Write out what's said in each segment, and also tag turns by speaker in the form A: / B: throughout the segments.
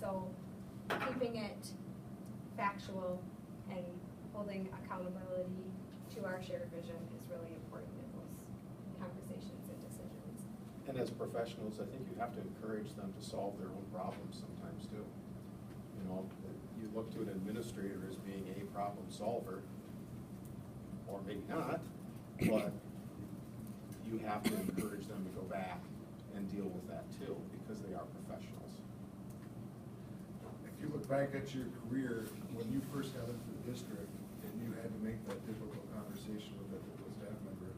A: So keeping it factual and holding accountability to our shared vision is really important in those conversations and decisions.
B: And as professionals, I think you have to encourage them to solve their own problems sometimes too. You know, you look to an administrator as being a problem solver, or maybe not, but you have to encourage them to go back and deal with that too, because they are professionals.
C: If you look back at your career, when you first got into the district and you had to make that difficult conversation with that difficult staff member,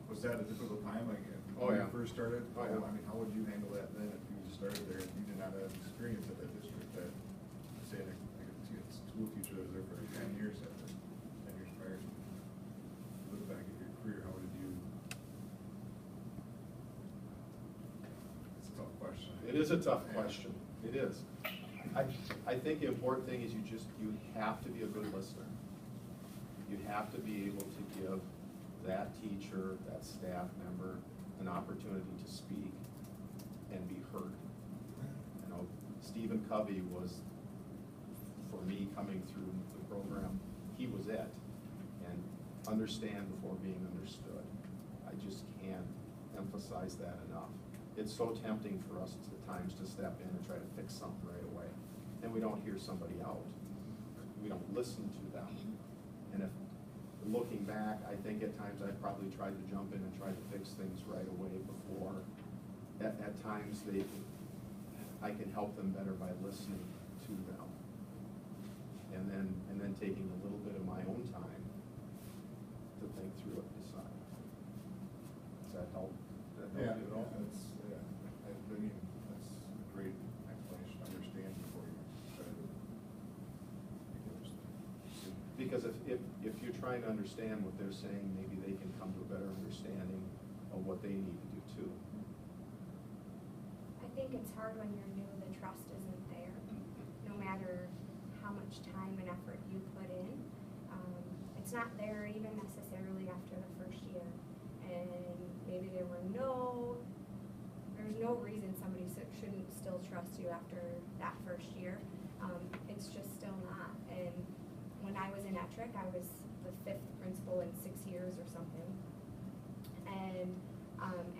C: was that a difficult time again?
B: Oh, yeah.
C: When you first started?
B: Oh, yeah.
C: I mean, how would you handle that then if you started there and you did not have experience at that district that, say, like a school teacher that was there for 10 years after, 10 years prior? Look back at your career, how did you? It's a tough question.
B: It is a tough question. It is. I think the important thing is you have to be a good listener. You have to be able to give that teacher, that staff member, an opportunity to speak and be heard. You know, Stephen Covey was, for me coming through the program, he was it. And understand before being understood. I just can't emphasize that enough. It's so tempting for us at times to step in and try to fix something right away. And we don't hear somebody out. We don't listen to them. And if, looking back, I think at times I probably tried to jump in and try to fix things right away before. At times I can help them better by listening to them. And then taking a little bit of my own time to think through it, decide. Does that help? Does that help you at all?
C: I mean, that's a great explanation, understand before you try to make it understand.
B: Because if you're trying to understand what they're saying, maybe they can come to a better understanding of what they need to do too.
A: I think it's hard when you're new, the trust isn't there, no matter how much time and effort you put in. It's not there even necessarily after the first year. And maybe there's no reason somebody shouldn't still trust you after that first year. It's just still not. And when I was in Ettrick, I was the 5th principal in 6 years or something. And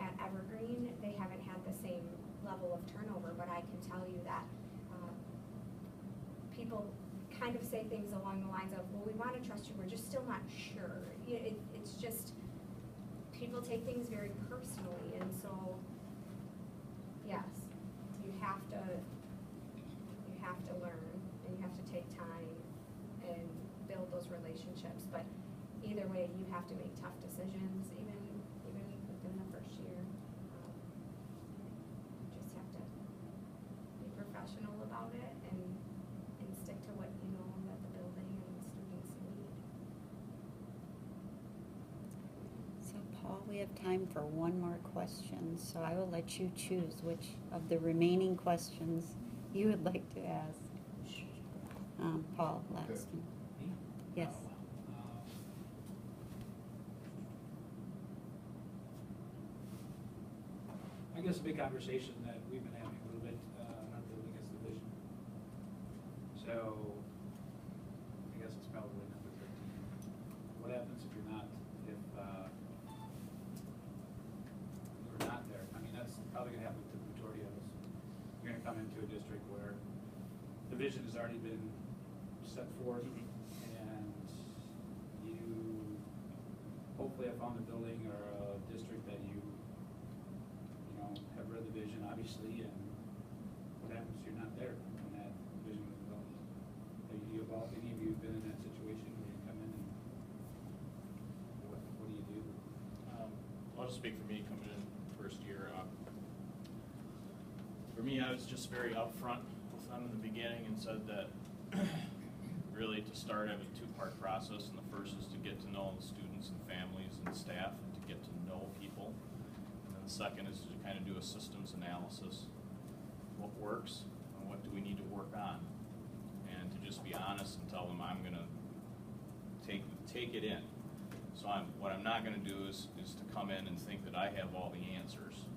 A: at Evergreen, they haven't had the same level of turnover, but I can tell you that people kind of say things along the lines of, well, we want to trust you, we're just still not sure. It's just, people take things very personally, and so, yes, you have to learn, and you have to take time and build those relationships, but either way, you have to make tough decisions, even within the first year. You just have to be professional about it and stick to what you know that the building and the students need.
D: So Paul, we have time for one more question, so I will let you choose which of the remaining questions you would like to ask. Paul, Laxton. Yes.
E: I guess a big conversation that we've been having a little bit in our building is the vision. So, I guess it's probably number 13. What happens if you're not there? I mean, that's probably going to happen to the majority of us. You're going to come into a district where the vision has already been set forth, and you hopefully have found a building or a district that you have read the vision, obviously, and what happens if you're not there when that vision was developed? Any of you been in that situation where you come in and what do you do?
F: I'll just speak for me coming in first year. For me, I was just very upfront with them in the beginning and said that really to start, I have a 2-part process, and the first is to get to know the students and families and staff and to get to know people. The second is to kind of do a systems analysis. What works and what do we need to work on? And to just be honest and tell them I'm going to take it in. So what I'm not going to do is to come in and think that I have all the answers.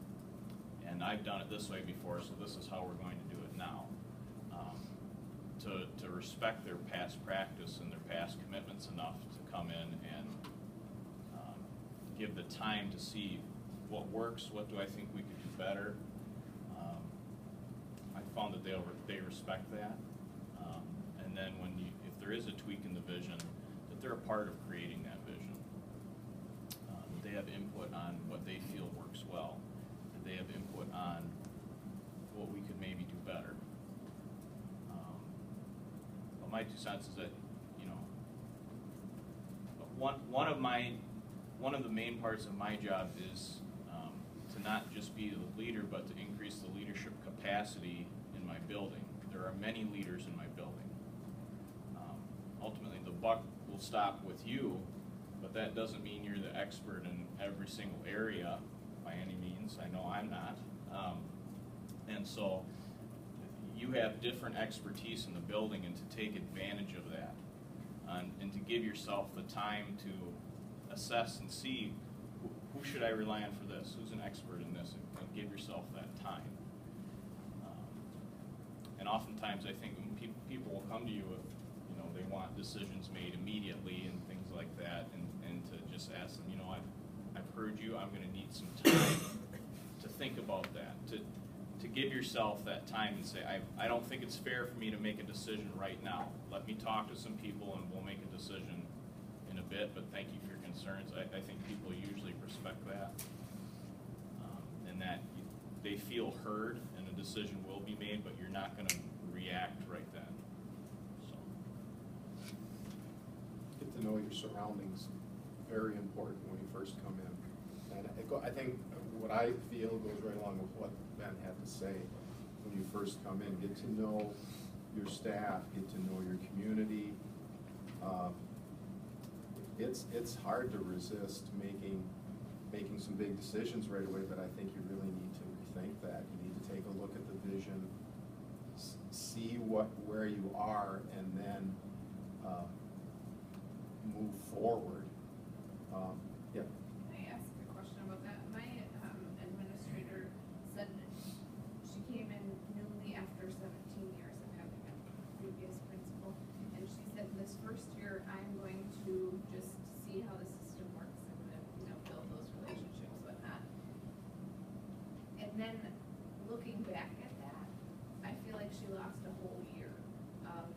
F: And I've done it this way before, so this is how we're going to do it now. respect their past practice and their past commitments enough to come in and give the time to see what works, what do I think we could do better. I found that they respect that. And then if there is a tweak in the vision, that they're a part of creating that vision. That they have input on what they feel works well. That they have input on what we could maybe do better. But my 2 cents is that, you know, one of the main parts of my job is to not just be the leader, but to increase the leadership capacity in my building. There are many leaders in my building. Ultimately, the buck will stop with you, but that doesn't mean you're the expert in every single area by any means. I know I'm not. And so you have different expertise in the building, and to take advantage of that and to give yourself the time to assess and see who should I rely on for this, who's an expert in this, and give yourself that time. And oftentimes I think when people will come to you if they want decisions made immediately and things like that, and to just ask them, I've heard you, I'm going to need some time to think about that, to give yourself that time and say, I don't think it's fair for me to make a decision right now. Let me talk to some people and we'll make a decision in a bit, but thank you for your concerns. I think people usually respect that, and that they feel heard and a decision will be made, but you're not going to react right then.
B: Get to know your surroundings, very important when you first come in. And I think what I feel goes right along with what Ben had to say. When you first come in, get to know your staff, get to know your community. It's hard to resist making some big decisions right away, but I think you really need to rethink that. You need to take a look at the vision, see where you are, and then move forward. Yeah.
G: Can I ask a question about that? My administrator said she came in newly after 17 years of having a previous principal, and she said this first year I'm going to just see how the system works and build those relationships, whatnot. And then looking back at that, I feel like she lost a whole year of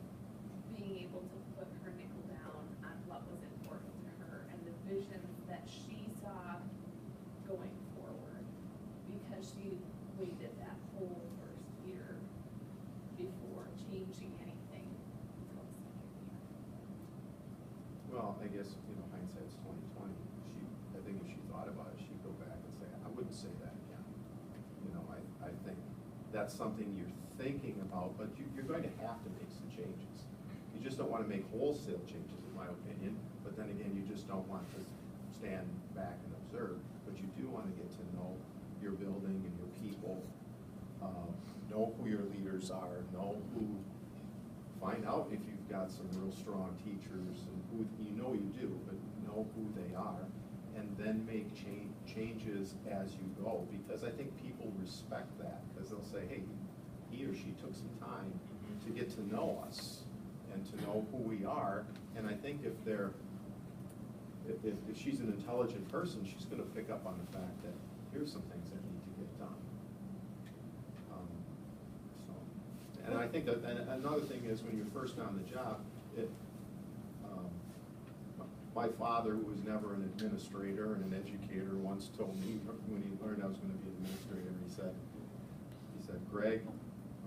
G: being able to put her nickel down on what was important to her and the vision that she saw going forward, because she waited that whole first year before changing anything until the second year.
B: Well, I guess, hindsight's 20/20. I think if she thought about it, she'd go back and say, I wouldn't say that again. I think that's something you're thinking about, but you're going to have to make some changes. You just don't want to make wholesale changes, in my opinion, but then again, you just don't want to stand back and observe, but you do want to get to know your building and your people, know who your leaders are, find out if you've got some real strong teachers, and who you do, but know who they are, and then make changes as you go, because I think people respect that, because they'll say, hey, he or she took some time to get to know us and to know who we are, and I think if she's an intelligent person, she's going to pick up on the fact that here's some things that need to get done. And I think that another thing is when you're first on the job, my father, who was never an administrator and an educator, once told me when he learned I was going to be an administrator, he said, Greg,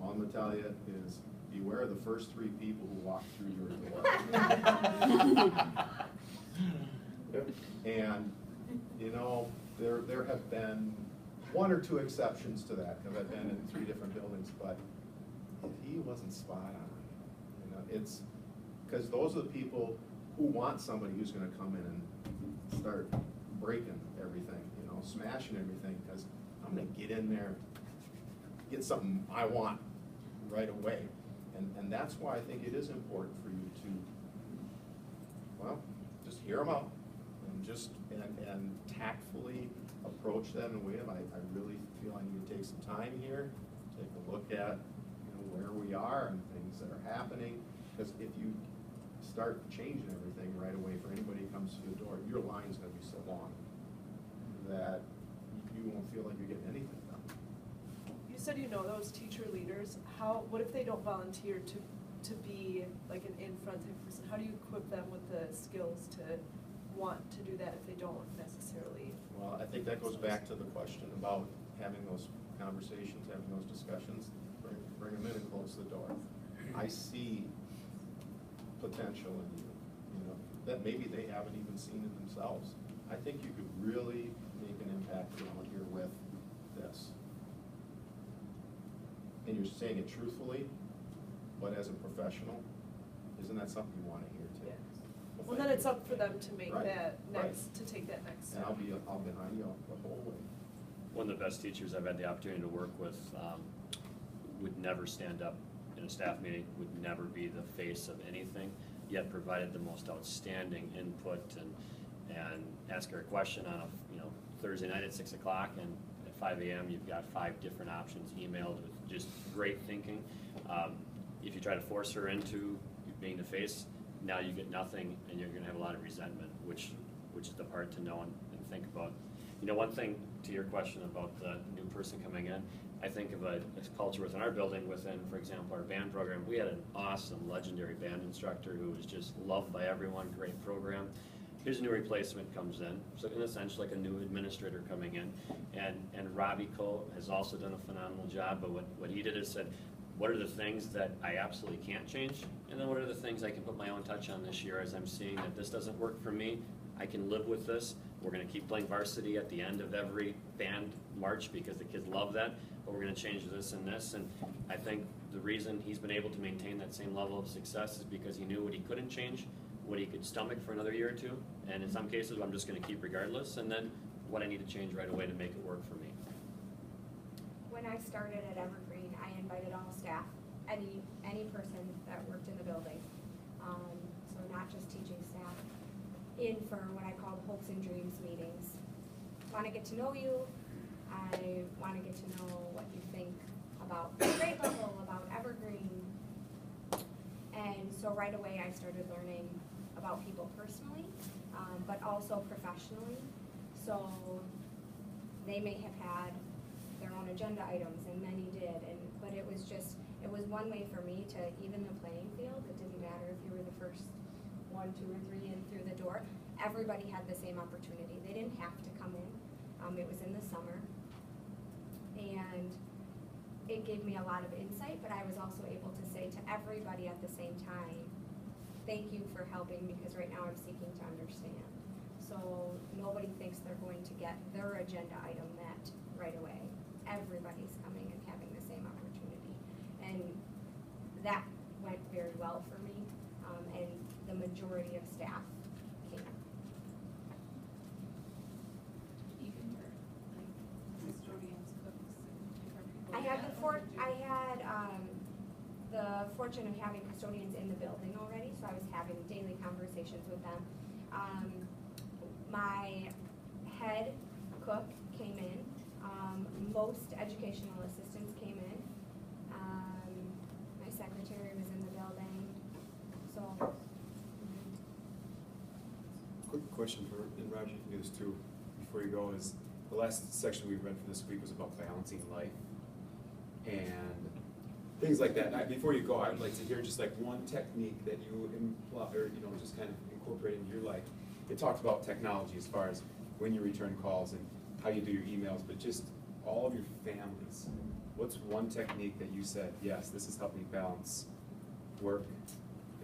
B: all I'm going to tell you is beware of the first 3 people who walk through your door. And there have been 1 or 2 exceptions to that, because I've been in 3 different buildings, but he wasn't spot on. It's because those are the people who want somebody who's going to come in and start breaking everything, smashing everything, because I'm going to get in there, get something I want right away. And that's why I think it is important for you to, just hear them out and tactfully approach them in a way of, I really feel I need to take some time here, take a look at where we are and things that are happening, Because if you start changing everything right away for anybody who comes through the door, your line's gonna be so long that you won't feel like you're getting anything done.
H: You said you know those teacher leaders. What if they don't volunteer to be like an in-front type person? How do you equip them with the skills to want to do that if they don't necessarily?
B: Well, I think that goes back to the question about having those conversations, having those discussions, bring them in and close the door. I see potential in you, that maybe they haven't even seen it themselves. I think you could really make an impact around here with this. And you're saying it truthfully, but as a professional, isn't that something you want to hear too?
H: Well,
B: thank
H: then
B: you.
H: it's up for them to make
B: Right,
H: that
B: right.
H: next, to take that next
B: And
H: step.
B: I'll behind you the whole way.
I: One of the best teachers I've had the opportunity to work with would never stand up in a staff meeting, would never be the face of anything, yet provided the most outstanding input and ask her a question on a Thursday night at 6 o'clock, and at 5 a.m. you've got 5 different options emailed with just great thinking. If you try to force her into being the face, now you get nothing, and you're going to have a lot of resentment, which is the part to know and think about. One thing to your question about the new person coming in, I think of a culture within our building, within, for example, our band program. We had an awesome, legendary band instructor who was just loved by everyone, great program. Here's a new replacement comes in, so in a sense, like a new administrator coming in. And Robbie Cole has also done a phenomenal job, but what he did is said, what are the things that I absolutely can't change? And then what are the things I can put my own touch on this year as I'm seeing that this doesn't work for me? I can live with this. We're gonna keep playing varsity at the end of every band march because the kids love that, but we're gonna change this and this. And I think the reason he's been able to maintain that same level of success is because he knew what he couldn't change, what he could stomach for another year or two, and in some cases, I'm just gonna keep regardless, and then what I need to change right away to make it work for me.
A: When I started at Evergreen, I invited all staff, any person that worked in the building, so not just teaching staff, in for what I called hopes and dreams meetings. Want to get to know you. I want to get to know what you think about the grade level, about Evergreen. And so right away I started learning about people personally, but also professionally. So they may have had their own agenda items, and many did, but it was one way for me to even the playing field. It didn't matter if you were the first 1, 2, or 3 in through the door. Everybody had the same opportunity. They didn't have to come in. It was in the summer, and it gave me a lot of insight, but I was also able to say to everybody at the same time, thank you for helping, because right now I'm seeking to understand. So nobody thinks they're going to get their agenda item met right away. Everybody's coming and having the same opportunity. And that went very well for me, and the majority of staff came.
G: Even for like custodians, cooks, and different people.
A: I had the fortune of having custodians in the building already, so I was having daily conversations with them. My head cook came in. Most educational assistants came in. My secretary was in the building. So.
J: Quick question for, and Roger, you can do this too, before you go, is the last section we read from this week was about balancing life and things like that. Now, before you go, I would like to hear just like one technique that you imply, or just kind of incorporate into your life. It talked about technology as far as when you return calls and how you do your emails, but just all of your families. What's one technique that you said, yes, this has helped me balance work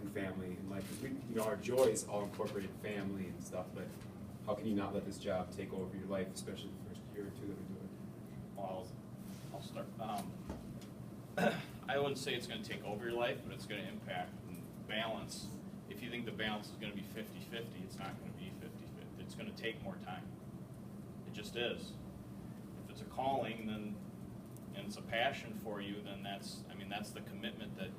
J: and family and life? Because we, our joys all incorporated family and stuff, but how can you not let this job take over your life, especially the first year or two that we do it?
F: Well, I'll start. I wouldn't say it's going to take over your life, but it's going to impact and balance. If you think the balance is going to be 50-50, it's not going to be 50-50. It's going to take more time. It just is. If it's a calling, then and it's a passion for you, then that's the commitment that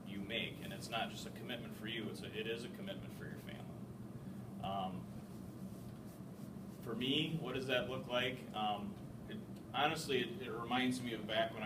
F: you make, and it's not just a commitment for you. It is a commitment for your family. For me, what does that look like? Honestly, it reminds me of back when I was